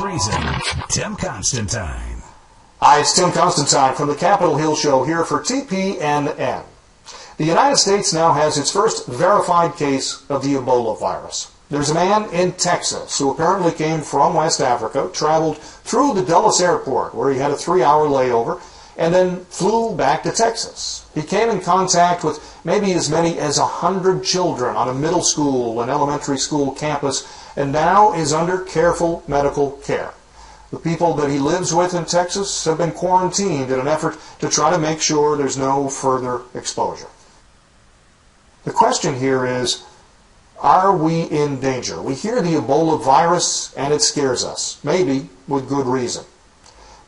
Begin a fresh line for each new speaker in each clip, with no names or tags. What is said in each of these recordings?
Reason, Tim Constantine.
Hi, it's Tim Constantine from the Capitol Hill Show here for TPNN. The United States now has its first verified case of the Ebola virus. There's a man in Texas who apparently came from West Africa, traveled through the Dulles airport where he had a 3-hour layover, and then flew back to Texas. He came in contact with maybe as many as 100 children on a middle school and elementary school campus, and now is under careful medical care. The people that he lives with in Texas have been quarantined in an effort to try to make sure there's no further exposure. The question here is, are we in danger? We hear the Ebola virus and it scares us, maybe with good reason.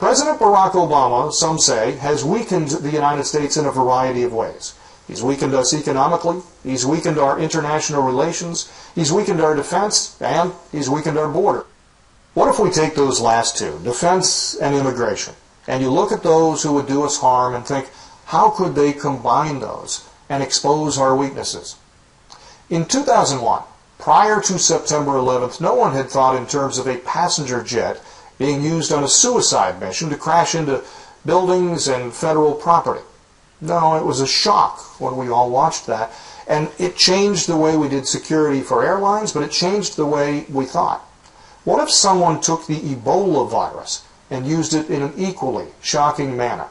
President Barack Obama, some say, has weakened the United States in a variety of ways. He's weakened us economically, he's weakened our international relations, he's weakened our defense, and he's weakened our border. What if we take those last two, defense and immigration, and you look at those who would do us harm and think, how could they combine those and expose our weaknesses? In 2001, prior to September 11th, no one had thought in terms of a passenger jet being used on a suicide mission to crash into buildings and federal property. No, it was a shock when we all watched that, and it changed the way we did security for airlines, but it changed the way we thought. What if someone took the Ebola virus and used it in an equally shocking manner?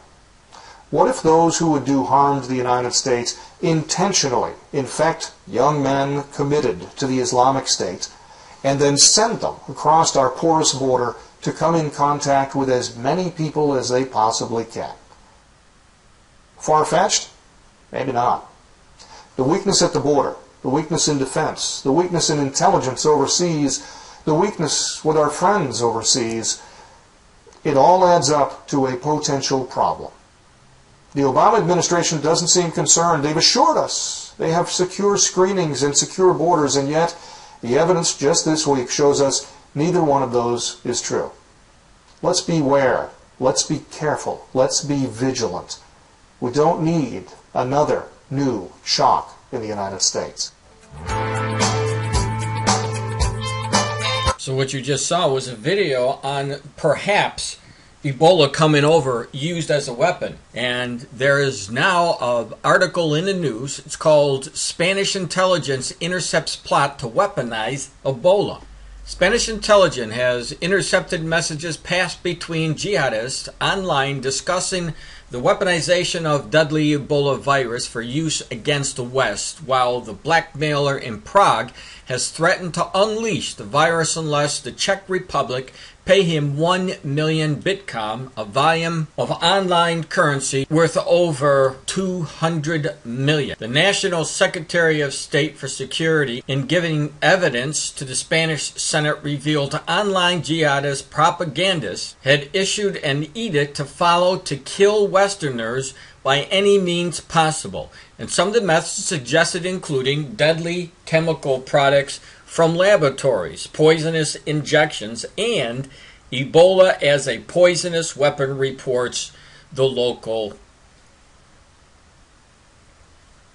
What if those who would do harm to the United States intentionally infect young men committed to the Islamic State and then send them across our porous border to come in contact with as many people as they possibly can? Far-fetched? Maybe not. The weakness at the border, the weakness in defense, the weakness in intelligence overseas, the weakness with our friends overseas, it all adds up to a potential problem. The Obama administration doesn't seem concerned. They've assured us they have secure screenings and secure borders, and yet the evidence just this week shows us neither one of those is true. Let's beware. Let's be careful. Let's be vigilant. We don't need another new shock in the United States.
So what you just saw was a video on perhaps Ebola coming over used as a weapon. And there is now an article in the news. It's called Spanish Intelligence Intercepts Plot to Weaponize Ebola. Spanish intelligence has intercepted messages passed between jihadists online discussing the weaponization of deadly Ebola virus for use against the West, while the blackmailer in Prague has threatened to unleash the virus unless the Czech Republic pay him 1 million Bitcoin, a volume of online currency worth over 200 million. The National Secretary of State for Security, in giving evidence to the Spanish Senate, revealed online jihadist propagandists had issued an edict to follow to kill Westerners by any means possible, and some of the methods suggested including deadly chemical products from laboratories, poisonous injections, and Ebola as a poisonous weapon, reports the local.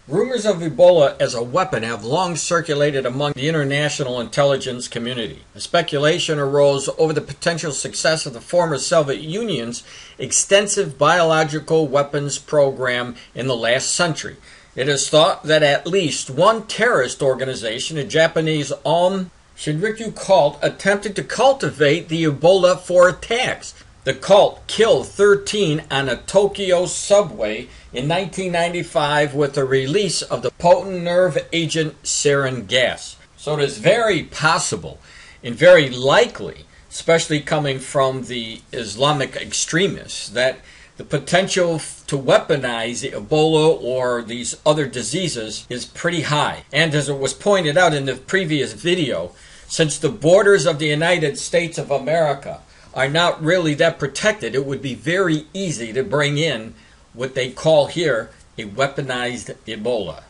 Rumors of Ebola as a weapon have long circulated among the international intelligence community. A speculation arose over the potential success of the former Soviet Union's extensive biological weapons program in the last century. It is thought that at least one terrorist organization, a Japanese Shinrikyo cult, attempted to cultivate the Ebola for attacks. The cult killed 13 on a Tokyo subway in 1995 with the release of the potent nerve agent sarin gas. So it is very possible and very likely, especially coming from the Islamic extremists, that the potential to weaponize Ebola or these other diseases is pretty high. And as it was pointed out in the previous video, since the borders of the United States of America are not really that protected, it would be very easy to bring in what they call here a weaponized Ebola.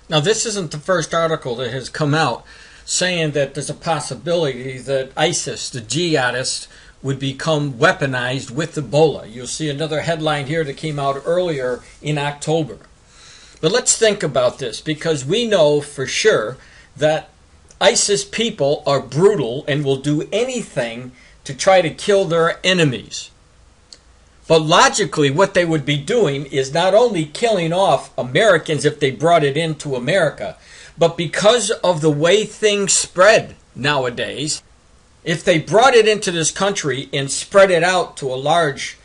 Now, this isn't the first article that has come out saying that there's a possibility that ISIS, the jihadists, would become weaponized with Ebola. You'll see another headline here that came out earlier in October. But let's think about this, because we know for sure that ISIS people are brutal and will do anything to try to kill their enemies. But logically, what they would be doing is not only killing off Americans if they brought it into America, but because of the way things spread nowadays, if they brought it into this country and spread it out to a large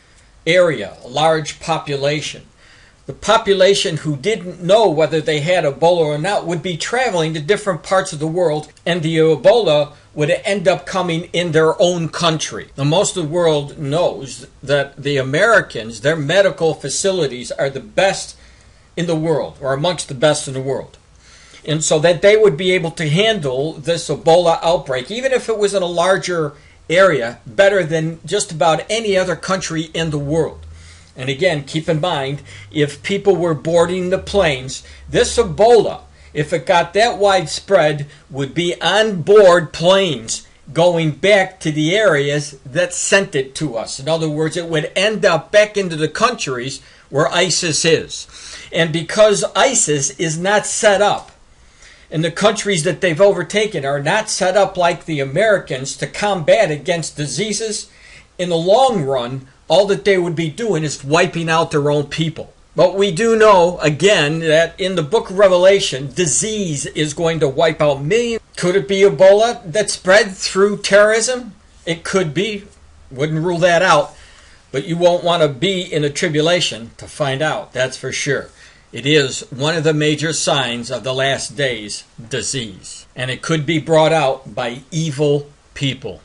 area, a large population, the population who didn't know whether they had Ebola or not would be traveling to different parts of the world, and the Ebola would end up coming in their own country. Now, most of the world knows that the Americans, their medical facilities are the best in the world, or amongst the best in the world. And so that they would be able to handle this Ebola outbreak, even if it was in a larger area, better than just about any other country in the world. And again, keep in mind, if people were boarding the planes, this Ebola, if it got that widespread, would be on board planes going back to the areas that sent it to us. In other words, it would end up back into the countries where ISIS is. And because ISIS is not set up, and the countries that they've overtaken are not set up like the Americans to combat against diseases, in the long run, all that they would be doing is wiping out their own people. But we do know, again, that in the book of Revelation, disease is going to wipe out millions. Could it be Ebola that spread through terrorism? It could be. Wouldn't rule that out. But you won't want to be in a tribulation to find out, that's for sure. It is one of the major signs of the last days, disease. And it could be brought out by evil people.